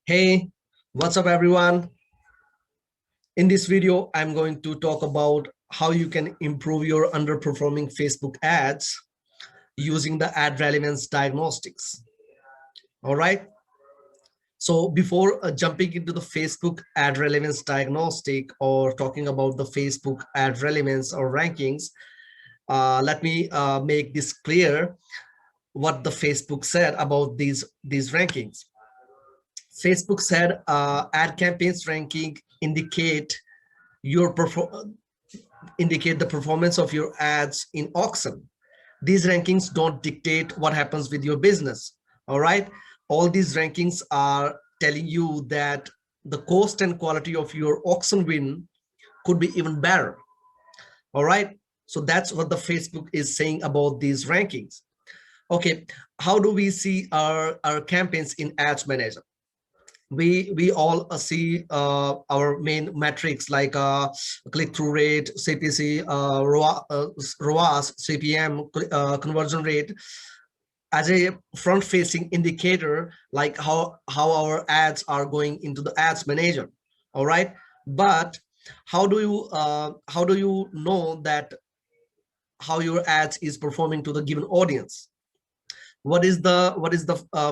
Hey, what's up everyone? In this video, I'm going to talk about how you can improve your underperforming Facebook ads using the ad relevance diagnostics. All right. So before jumping into the Facebook ad relevance diagnostic or talking about the Facebook ad relevance or rankings, let me make this clear what the Facebook said about these rankings. Facebook said ad campaigns ranking your indicate the performance of your ads in auction. These rankings don't dictate what happens with your business. All right. All these rankings are telling you that the cost and quality of your auction win could be even better. All right. So that's what the Facebook is saying about these rankings. Okay. How do we see our campaigns in Ads Manager? We all see our main metrics like click-through rate, CPC, ROAS, CPM, conversion rate as a front-facing indicator, like how our ads are going into the ads manager. All right, but how do you know that how your ads is performing to the given audience? What is the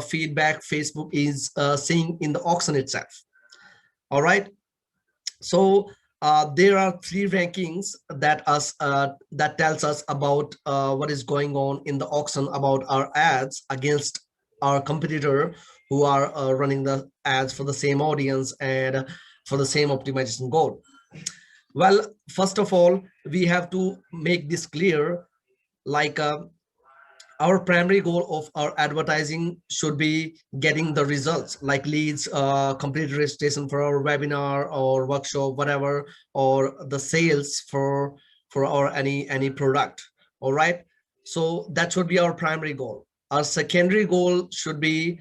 feedback Facebook is seeing in the auction itself? All right, so there are three rankings that tells us about what is going on in the auction about our ads against our competitor who are running the ads for the same audience and for the same optimization goal. Well, first of all, we have to make this clear, like our primary goal of our advertising should be getting the results like leads, complete registration for our webinar or workshop, whatever, or the sales for our any product. All right, so that should be our primary goal. Our secondary goal should be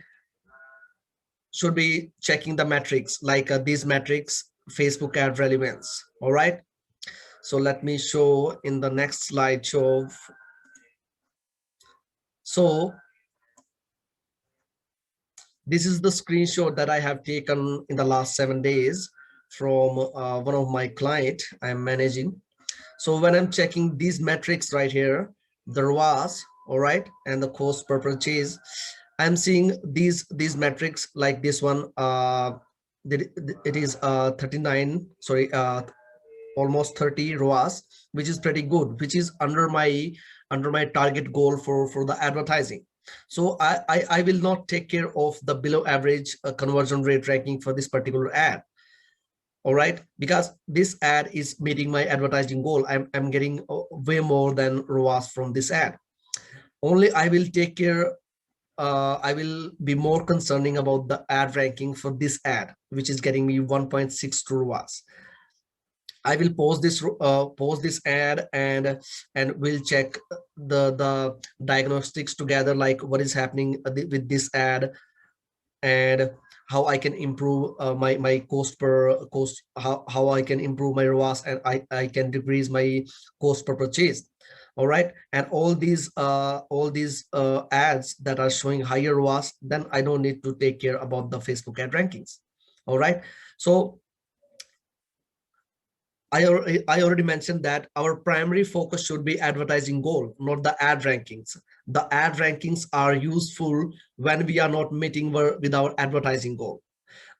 checking the metrics like these metrics, Facebook ad relevance. All right, so let me show in the next slide show. So this is the screenshot that I have taken in the last 7 days from one of my client I'm managing. So when I'm checking these metrics right here, the ROAS, all right, and the cost per purchase, I'm seeing these metrics like this one. It is 39, sorry, almost 30 ROAS, which is pretty good, which is under my target goal for the advertising. So I will not take care of the below average conversion rate ranking for this particular ad. All right, because this ad is meeting my advertising goal. I'm getting way more than ROAS from this ad. Only I will take care, I will be more concerning about the ad ranking for this ad, which is getting me 1.62 ROAS. I will post this ad and we'll check the diagnostics together, like what is happening with this ad and how I can improve my cost, how I can improve my ROAS and I can decrease my cost per purchase. All right, and all these ads that are showing higher ROAS, then I don't need to take care about the Facebook ad rankings. All right, so I already mentioned that our primary focus should be advertising goal, not the ad rankings. The ad rankings are useful when we are not meeting with our advertising goal.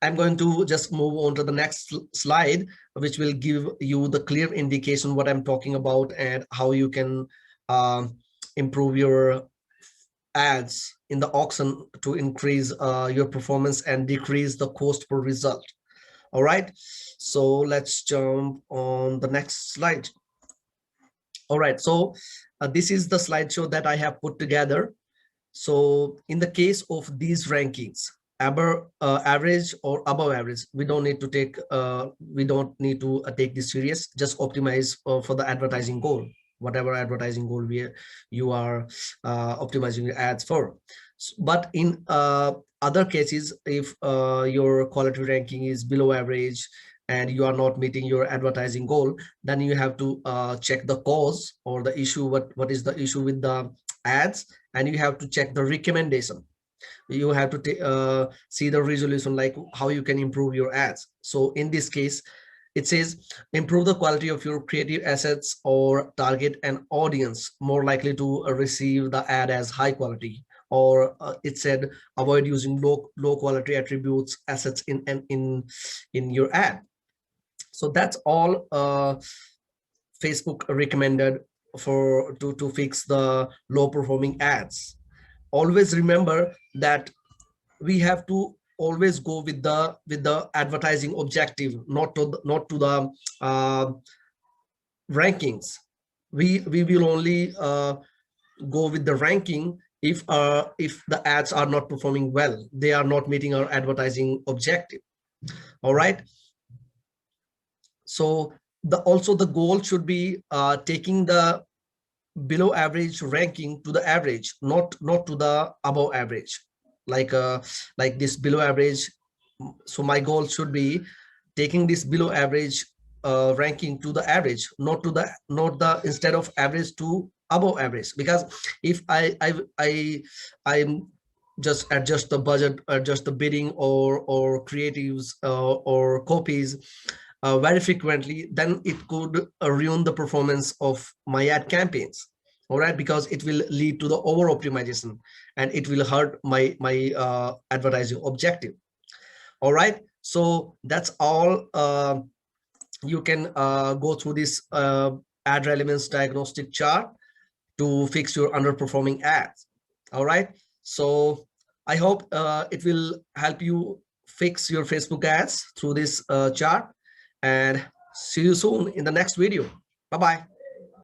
I'm going to just move on to the next slide, which will give you the clear indication what I'm talking about and how you can improve your ads in the auction to increase your performance and decrease the cost per result. All right, so let's jump on the next slide. All right, so this is the slideshow that I have put together. So in the case of these rankings, average or above average, we don't need to take take this serious. Just optimize for the advertising goal, whatever advertising goal you are optimizing your ads for. But in other cases, if your quality ranking is below average and you are not meeting your advertising goal, then you have to check the cause or the issue. What is the issue with the ads? And you have to check the recommendation. You have to see the resolution, like how you can improve your ads. So in this case, it says improve the quality of your creative assets or target an audience more likely to receive the ad as high quality. Or it said avoid using low quality attributes assets in your ad. So that's all Facebook recommended for to fix the low performing ads. Always remember that we have to always go with the advertising objective, not to the uh, rankings. We will only go with the ranking if the ads are not performing well, they are not meeting our advertising objective. All right. So also the goal should be taking the below average ranking to the average, not to the above average, like this below average. So my goal should be taking this below average ranking to the average, not the instead of average to above average. Because if I'm just adjust the budget, adjust the bidding or creatives or copies very frequently, then it could ruin the performance of my ad campaigns. All right, because it will lead to the over optimization and it will hurt my advertising objective. All right, so that's all. You can go through this ad relevance diagnostic chart to fix your underperforming ads. All right, so I hope it will help you fix your Facebook ads through this chart, and see you soon in the next video. Bye bye.